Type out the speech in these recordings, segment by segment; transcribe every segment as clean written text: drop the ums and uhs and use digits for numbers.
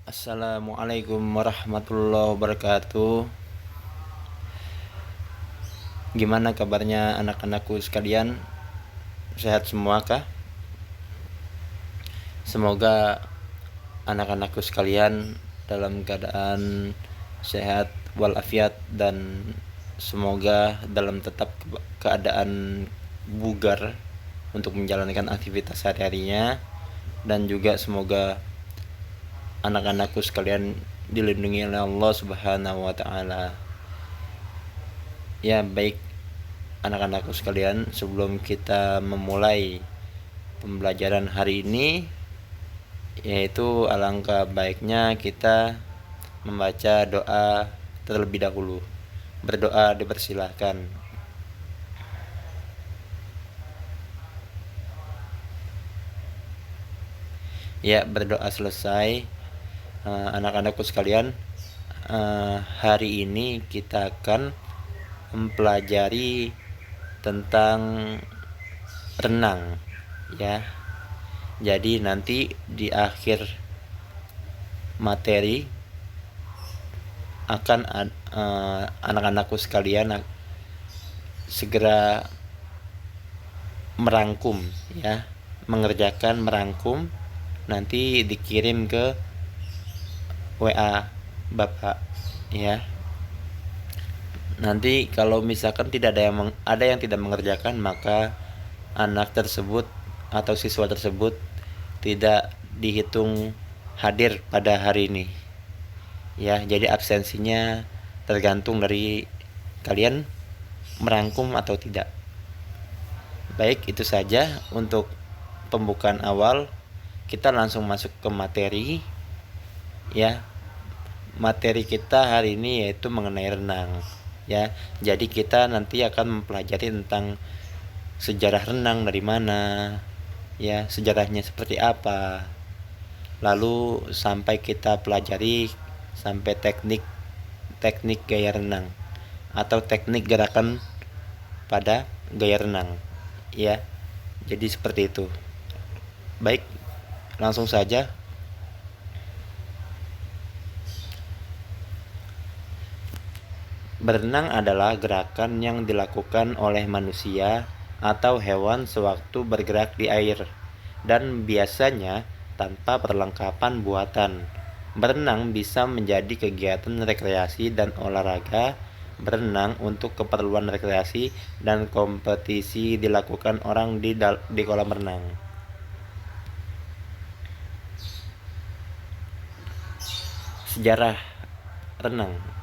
Assalamualaikum warahmatullahi wabarakatuh. Gimana kabarnya anak-anakku sekalian? Sehat semua kah? Semoga anak-anakku sekalian dalam keadaan sehat walafiat dan semoga dalam tetap keadaan bugar untuk menjalankan aktivitas sehari-harinya, dan juga semoga anak-anakku sekalian dilindungi oleh Allah Subhanahu wa taala. Ya, baik anak-anakku sekalian, sebelum kita memulai pembelajaran hari ini, yaitu alangkah baiknya kita membaca doa terlebih dahulu. Berdoa dipersilahkan. Ya, berdoa selesai. Anak-anakku sekalian, hari ini kita akan mempelajari tentang renang, ya. Jadi nanti di akhir materi akan anak-anakku sekalian segera merangkum, ya, mengerjakan merangkum, nanti dikirim ke WA Bapak, ya. Nanti kalau misalkan tidak ada yang tidak mengerjakan, maka anak tersebut atau siswa tersebut tidak dihitung hadir pada hari ini, ya. Jadi absensinya tergantung dari kalian merangkum atau tidak. Baik, itu saja untuk pembukaan awal. Kita langsung masuk ke materi, ya. Materi kita hari ini yaitu mengenai renang, ya. Jadi kita nanti akan mempelajari tentang sejarah renang dari mana, ya, sejarahnya seperti apa. Lalu sampai kita pelajari sampai teknik gaya renang atau teknik gerakan pada gaya renang, ya. Jadi seperti itu. Baik, langsung saja. Berenang adalah gerakan yang dilakukan oleh manusia atau hewan sewaktu bergerak di air, dan biasanya tanpa perlengkapan buatan. Berenang bisa menjadi kegiatan rekreasi dan olahraga. Berenang untuk keperluan rekreasi dan kompetisi dilakukan orang di kolam renang. Sejarah renang.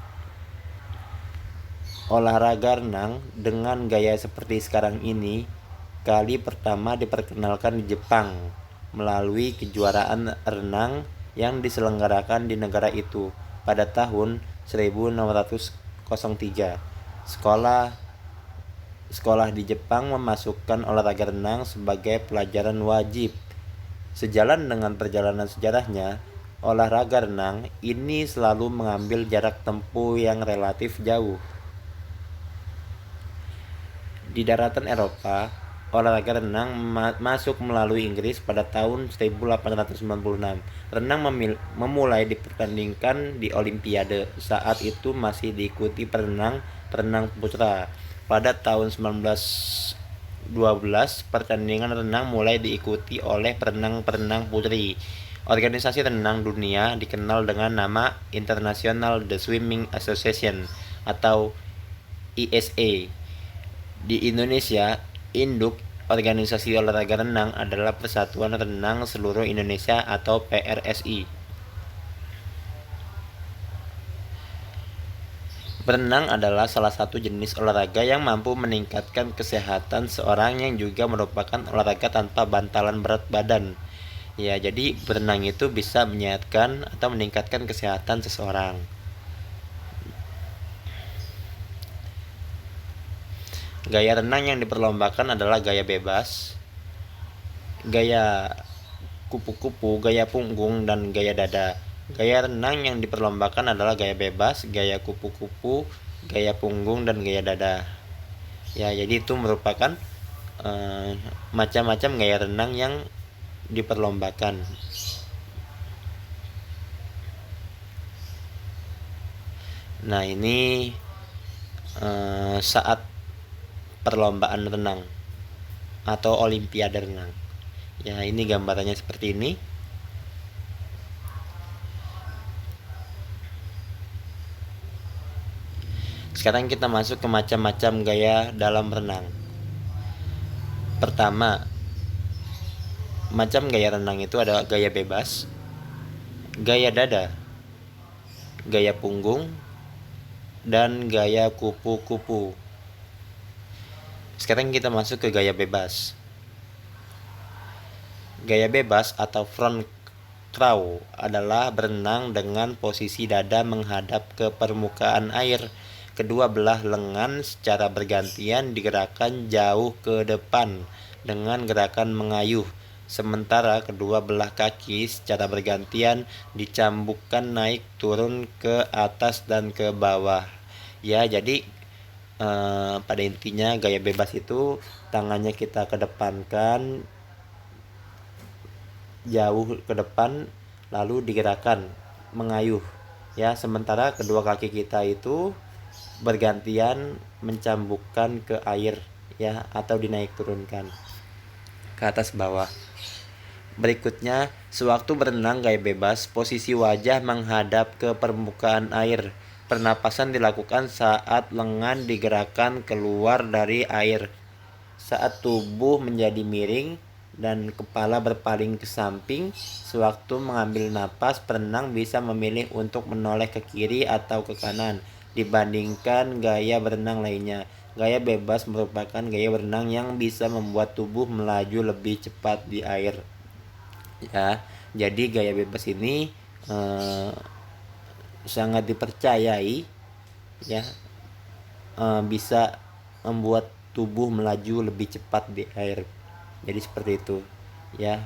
Olahraga renang dengan gaya seperti sekarang ini kali pertama diperkenalkan di Jepang melalui kejuaraan renang yang diselenggarakan di negara itu pada tahun 1603. Sekolah di Jepang memasukkan olahraga renang sebagai pelajaran wajib. Sejalan dengan perjalanan sejarahnya, olahraga renang ini selalu mengambil jarak tempuh yang relatif jauh. Di daratan Eropa, olahraga renang masuk melalui Inggris pada tahun 1896. Renang memulai dipertandingkan di Olimpiade. Saat itu masih diikuti perenang putra. Pada tahun 1912, pertandingan renang mulai diikuti oleh perenang putri. Organisasi renang dunia dikenal dengan nama International The Swimming Association atau ISA. Di Indonesia, induk organisasi olahraga renang adalah Persatuan Renang Seluruh Indonesia atau PRSI. Berenang adalah salah satu jenis olahraga yang mampu meningkatkan kesehatan seorang, yang juga merupakan olahraga tanpa bantalan berat badan. Ya, jadi berenang itu bisa menyehatkan atau meningkatkan kesehatan seseorang. Gaya renang yang diperlombakan adalah gaya bebas, gaya kupu-kupu, gaya punggung, dan gaya dada. Gaya renang yang diperlombakan adalah gaya bebas, gaya kupu-kupu, gaya punggung, dan gaya dada. Ya, jadi itu merupakan macam-macam gaya renang yang diperlombakan. Nah, ini saat perlombaan renang atau olimpiade renang. Ya, ini gambarannya seperti ini. Sekarang kita masuk ke macam-macam gaya dalam renang. Pertama, macam gaya renang itu ada gaya bebas, gaya dada, gaya punggung, dan gaya kupu-kupu. Sekarang kita masuk ke gaya bebas. Gaya bebas atau front crawl adalah berenang dengan posisi dada menghadap ke permukaan air. Kedua belah lengan secara bergantian digerakkan jauh ke depan dengan gerakan mengayuh. Sementara kedua belah kaki secara bergantian dicambukkan naik turun ke atas dan ke bawah. Ya, jadi pada intinya gaya bebas itu tangannya kita kedepankan jauh ke depan lalu digerakkan mengayuh ya, sementara kedua kaki kita itu bergantian mencambukkan ke air ya, atau dinaik turunkan ke atas bawah. Berikutnya, sewaktu berenang gaya bebas, posisi wajah menghadap ke permukaan air. Pernapasan dilakukan saat lengan digerakkan keluar dari air, saat tubuh menjadi miring dan kepala berpaling ke samping. Sewaktu mengambil napas, perenang bisa memilih untuk menoleh ke kiri atau ke kanan dibandingkan gaya berenang lainnya. Gaya bebas merupakan gaya berenang yang bisa membuat tubuh melaju lebih cepat di air. Ya, jadi gaya bebas ini sangat dipercayai ya, bisa membuat tubuh melaju lebih cepat di air. Jadi seperti itu ya,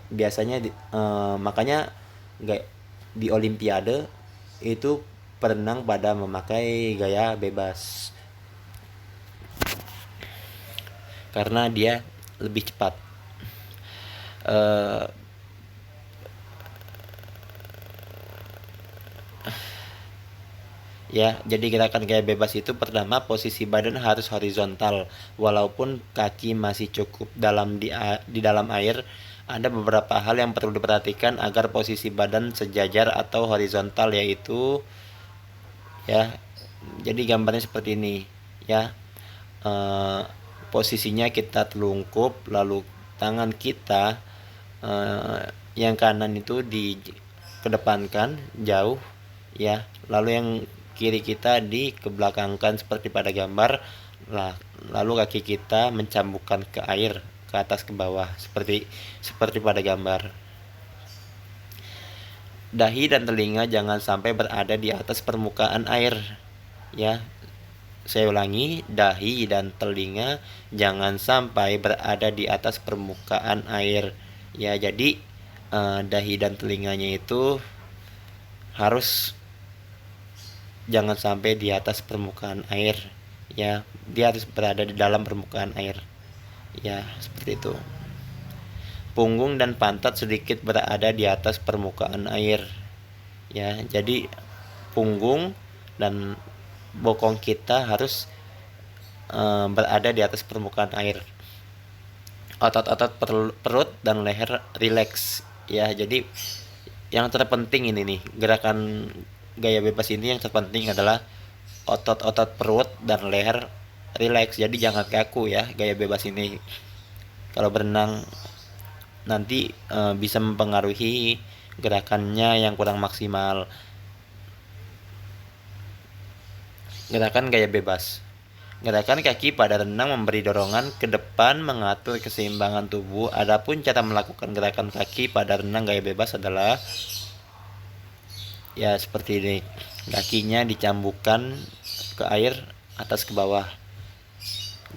biasanya makanya di olimpiade itu perenang pada memakai gaya bebas karena dia lebih cepat. Ya, jadi gerakan gaya bebas itu pertama posisi badan harus horizontal walaupun kaki masih cukup dalam di dalam air. Ada beberapa hal yang perlu diperhatikan agar posisi badan sejajar atau horizontal, yaitu ya, jadi gambarnya seperti ini ya. Posisinya kita telungkup, lalu tangan kita yang kanan itu dikedepankan jauh ya, lalu yang kiri kita dikebelakangkan seperti pada gambar. Lalu kaki kita mencambukkan ke air, ke atas ke bawah seperti pada gambar. Dahi dan telinga jangan sampai berada di atas permukaan air ya. Saya ulangi, dahi dan telinga jangan sampai berada di atas permukaan air ya. Jadi dahi dan telinganya itu harus jangan sampai di atas permukaan air ya, dia harus berada di dalam permukaan air ya, seperti itu. Punggung dan pantat sedikit berada di atas permukaan air ya, jadi punggung dan bokong kita harus berada di atas permukaan air. Otot-otot perut dan leher rileks ya. Jadi yang terpenting ini nih, gerakan gaya bebas ini yang terpenting adalah otot-otot perut dan leher rileks. Jadi jangan kaku ya gaya bebas ini. Kalau berenang nanti bisa mempengaruhi gerakannya yang kurang maksimal. Gerakan gaya bebas. Gerakan kaki pada renang memberi dorongan ke depan mengatur keseimbangan tubuh. Adapun cara melakukan gerakan kaki pada renang gaya bebas adalah ya seperti ini. Kakinya dicambukkan ke air atas ke bawah.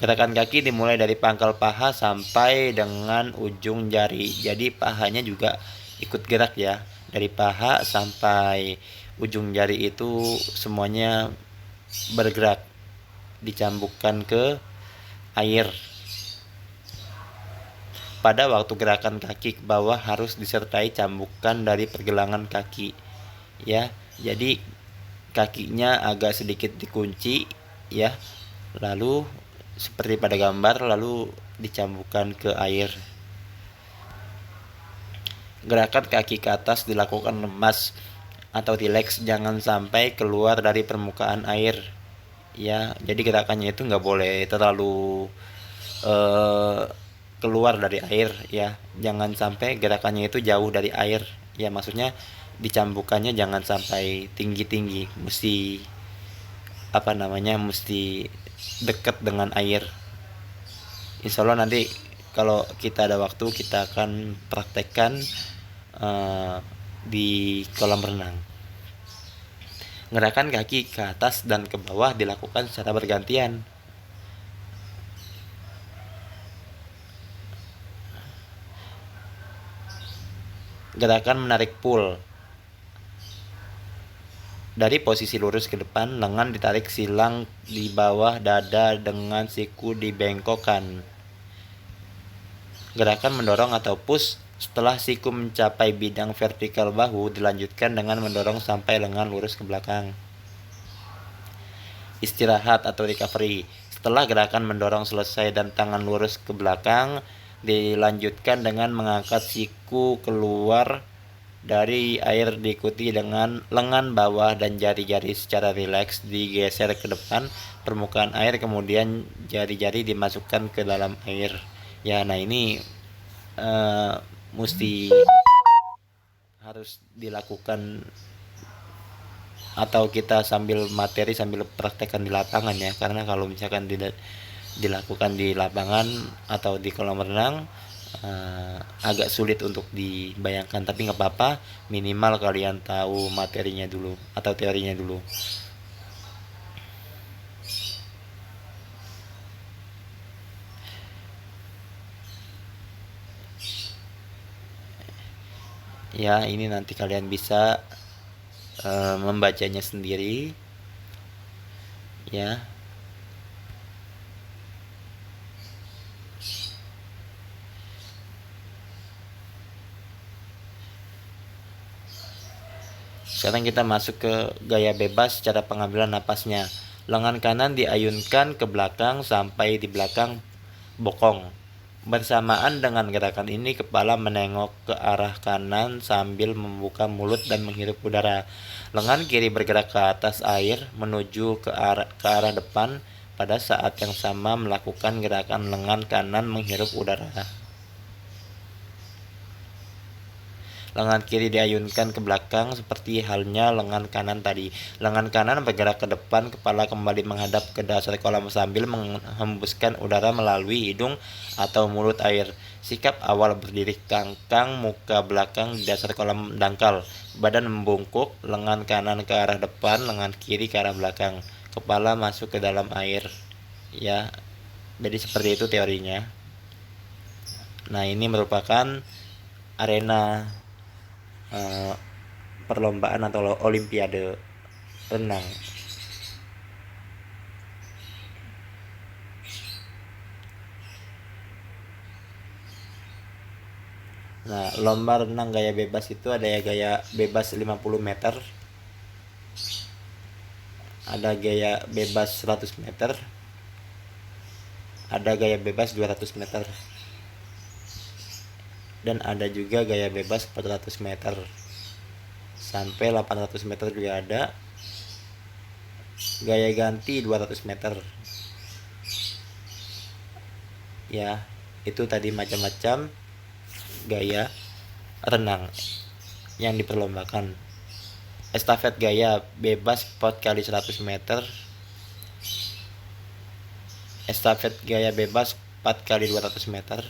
Gerakan kaki dimulai dari pangkal paha sampai dengan ujung jari. Jadi pahanya juga ikut gerak ya. Dari paha sampai ujung jari itu semuanya bergerak, dicambukkan ke air. Pada waktu gerakan kaki ke bawah harus disertai cambukan dari pergelangan kaki ya. Jadi kakinya agak sedikit dikunci ya, lalu seperti pada gambar, lalu dicambukan ke air. Gerakan kaki ke atas dilakukan lemas atau rileks, jangan sampai keluar dari permukaan air ya. Jadi gerakannya itu nggak boleh terlalu keluar dari air ya, jangan sampai gerakannya itu jauh dari air ya, maksudnya dicambukannya jangan sampai tinggi-tinggi, mesti mesti dekat dengan air. Insya Allah nanti kalau kita ada waktu kita akan praktekkan di kolam renang. Gerakan kaki ke atas dan ke bawah dilakukan secara bergantian. Gerakan menarik pull. Dari posisi lurus ke depan, lengan ditarik silang di bawah dada dengan siku dibengkokkan. Gerakan mendorong atau push. Setelah siku mencapai bidang vertikal bahu, dilanjutkan dengan mendorong sampai lengan lurus ke belakang. Istirahat atau recovery. Setelah gerakan mendorong selesai dan tangan lurus ke belakang, dilanjutkan dengan mengangkat siku keluar dari air, diikuti dengan lengan bawah dan jari-jari secara rileks digeser ke depan permukaan air, kemudian jari-jari dimasukkan ke dalam air ya. Nah ini mesti harus dilakukan atau kita sambil praktekkan di lapangan ya, karena kalau misalkan tidak dilakukan di lapangan atau di kolam renang agak sulit untuk dibayangkan, tapi nggak apa-apa, minimal kalian tahu materinya dulu atau teorinya dulu. Ya ini nanti kalian bisa membacanya sendiri ya. Sekarang kita masuk ke gaya bebas cara pengambilan napasnya. Lengan kanan diayunkan ke belakang sampai di belakang bokong. Bersamaan dengan gerakan ini, kepala menengok ke arah kanan sambil membuka mulut dan menghirup udara. Lengan kiri bergerak ke atas air menuju ke arah depan. Pada saat yang sama melakukan gerakan lengan kanan menghirup udara. Lengan kiri diayunkan ke belakang seperti halnya lengan kanan tadi. Lengan kanan bergerak ke depan, kepala kembali menghadap ke dasar kolam sambil menghembuskan udara melalui hidung atau mulut air. Sikap awal berdiri kangkang, muka belakang di dasar kolam dangkal. Badan membungkuk, lengan kanan ke arah depan, lengan kiri ke arah belakang. Kepala masuk ke dalam air. Ya, jadi seperti itu teorinya. Nah ini merupakan arena perlombaan atau olimpiade renang. Nah, lomba renang gaya bebas itu ada ya gaya bebas 50 meter, ada gaya bebas 100 meter, ada gaya bebas 200 meter, dan ada juga gaya bebas 400 meter sampai 800 meter juga ada. Gaya ganti 200 meter ya. Itu tadi macam-macam gaya renang yang diperlombakan. Estafet gaya bebas 4 kali 100 meter, estafet gaya bebas 4 kali 200 meter,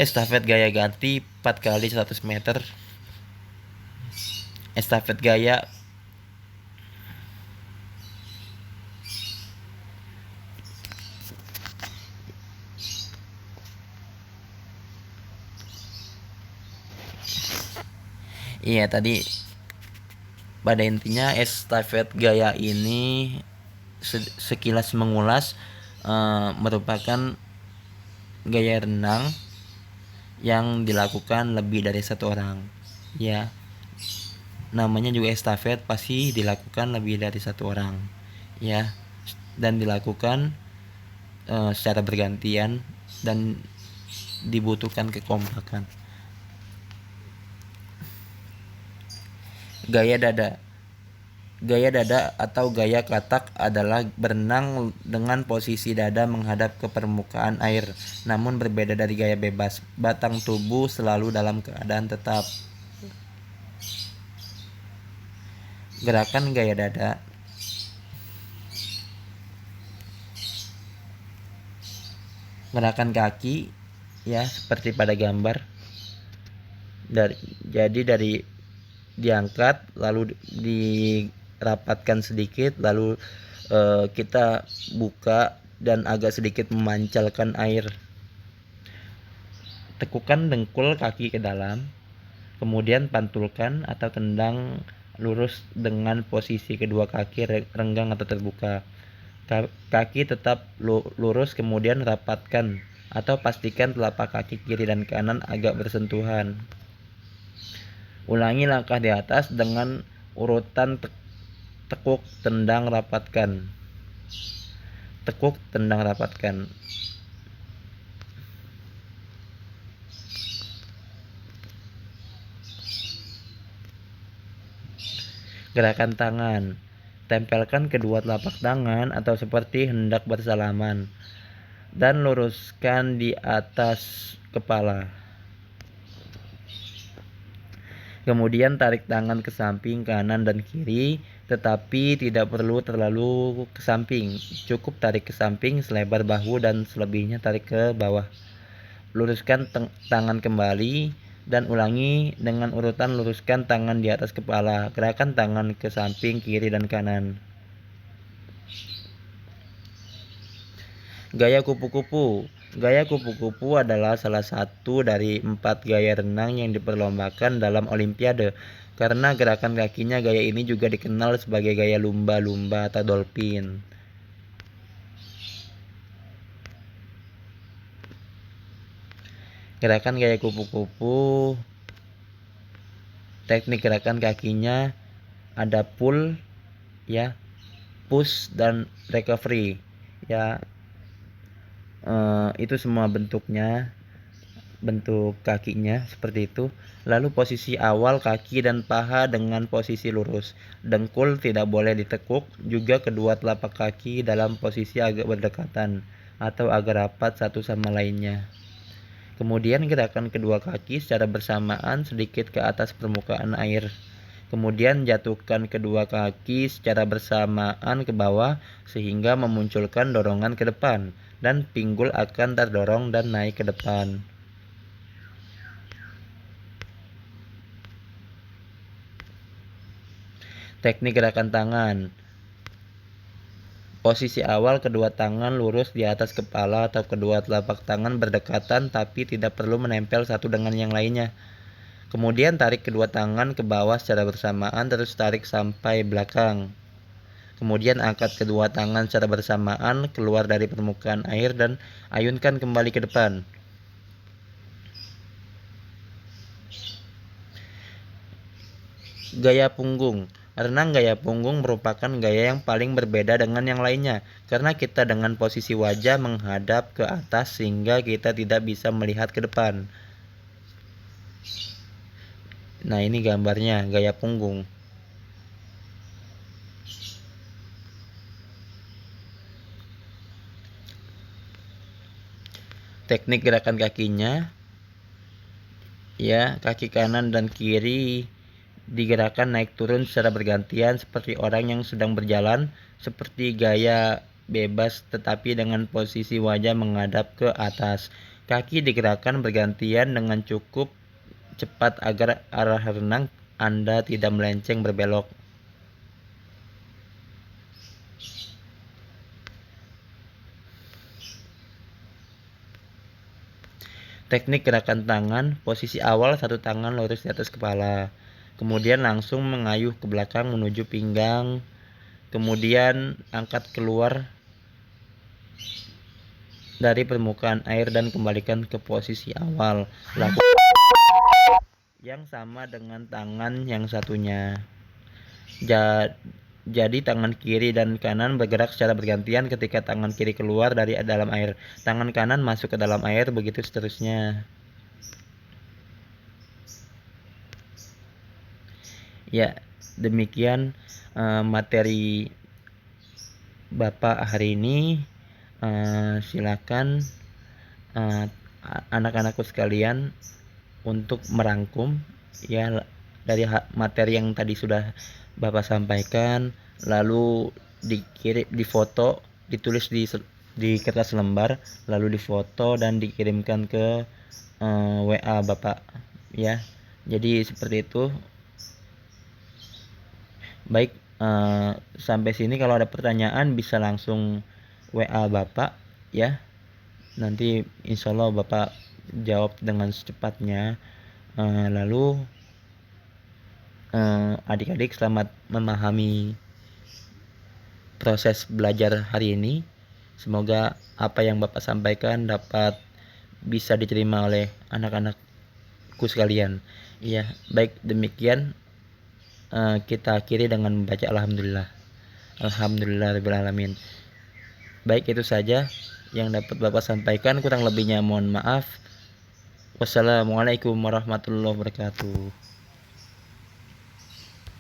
estafet gaya ganti 4 kali 100 meter, estafet gaya iya tadi pada intinya estafet gaya ini sekilas mengulas merupakan gaya renang yang dilakukan lebih dari satu orang ya. namanya juga estafet, pasti dilakukan lebih dari satu orang ya, dan dilakukan secara bergantian dan dibutuhkan kekompakan. Gaya dada atau gaya katak adalah berenang dengan posisi dada menghadap ke permukaan air, namun berbeda dari gaya bebas. Batang tubuh selalu dalam keadaan tetap. Gerakan gaya dada. Gerakan kaki ya, seperti pada gambar. Dari diangkat lalu dirapatkan sedikit, lalu kita buka dan agak sedikit memancalkan air. Tekukan dengkul kaki ke dalam, kemudian pantulkan atau tendang lurus dengan posisi kedua kaki renggang atau terbuka. Kaki tetap lurus, kemudian rapatkan atau pastikan telapak kaki kiri dan kanan agak bersentuhan. Ulangi langkah di atas dengan urutan tekuk, tendang, rapatkan. Tekuk, tendang, rapatkan. Gerakan tangan. Tempelkan kedua telapak tangan atau seperti hendak bersalaman dan luruskan di atas kepala. Kemudian tarik tangan ke samping kanan dan kiri, tetapi tidak perlu terlalu ke samping. Cukup tarik ke samping selebar bahu dan selebihnya tarik ke bawah. Luruskan tangan kembali dan ulangi dengan urutan luruskan tangan di atas kepala. Gerakan tangan ke samping kiri dan kanan. Gaya kupu-kupu. Gaya kupu-kupu adalah salah satu dari 4 gaya renang yang diperlombakan dalam Olimpiade. Karena gerakan kakinya, gaya ini juga dikenal sebagai gaya lumba-lumba atau dolphin. Gerakan gaya kupu-kupu, teknik gerakan kakinya ada pull ya, push dan recovery ya. Itu semua bentuknya, bentuk kakinya seperti itu. Lalu posisi awal kaki dan paha dengan posisi lurus. Dengkul tidak boleh ditekuk, juga kedua telapak kaki dalam posisi agak berdekatan atau agak rapat satu sama lainnya. Kemudian gerakan kedua kaki secara bersamaan sedikit ke atas permukaan air. Kemudian jatuhkan kedua kaki secara bersamaan ke bawah sehingga memunculkan dorongan ke depan, dan pinggul akan terdorong dan naik ke depan. Teknik gerakan tangan. Posisi awal, kedua tangan lurus di atas kepala atau kedua telapak tangan berdekatan tapi tidak perlu menempel satu dengan yang lainnya. Kemudian tarik kedua tangan ke bawah secara bersamaan, terus tarik sampai belakang. Kemudian angkat kedua tangan secara bersamaan keluar dari permukaan air dan ayunkan kembali ke depan. Gaya punggung. Renang gaya punggung merupakan gaya yang paling berbeda dengan yang lainnya, karena kita dengan posisi wajah menghadap ke atas sehingga kita tidak bisa melihat ke depan. Nah, ini gambarnya gaya punggung. Teknik gerakan kakinya ya, kaki kanan dan kiri digerakkan naik turun secara bergantian seperti orang yang sedang berjalan, seperti gaya bebas tetapi dengan posisi wajah menghadap ke atas. Kaki digerakkan bergantian dengan cukup cepat agar arah renang Anda tidak melenceng berbelok. Teknik gerakan tangan, posisi awal satu tangan lurus di atas kepala, kemudian langsung mengayuh ke belakang menuju pinggang, kemudian angkat keluar dari permukaan air dan kembalikan ke posisi awal. yang sama dengan tangan yang satunya. Jadi tangan kiri dan kanan bergerak secara bergantian ketika tangan kiri keluar dari dalam air. Tangan kanan masuk ke dalam air, begitu seterusnya. Ya, demikian materi Bapak hari ini. Silakan anak-anakku sekalian untuk merangkum ya dari materi yang tadi sudah Bapak sampaikan, lalu difoto, ditulis di kertas lembar, lalu difoto dan dikirimkan ke WA Bapak ya. Jadi seperti itu. Baik, sampai sini kalau ada pertanyaan bisa langsung WA Bapak ya. Nanti insya Allah Bapak jawab dengan secepatnya. Lalu adik-adik selamat memahami proses belajar hari ini. Semoga apa yang Bapak sampaikan dapat bisa diterima oleh anak-anakku sekalian. Iya, baik demikian kita akhiri dengan membaca alhamdulillah. Alhamdulillahirabbil alamin. Baik, itu saja yang dapat Bapak sampaikan, kurang lebihnya mohon maaf. Wassalamualaikum warahmatullahi wabarakatuh.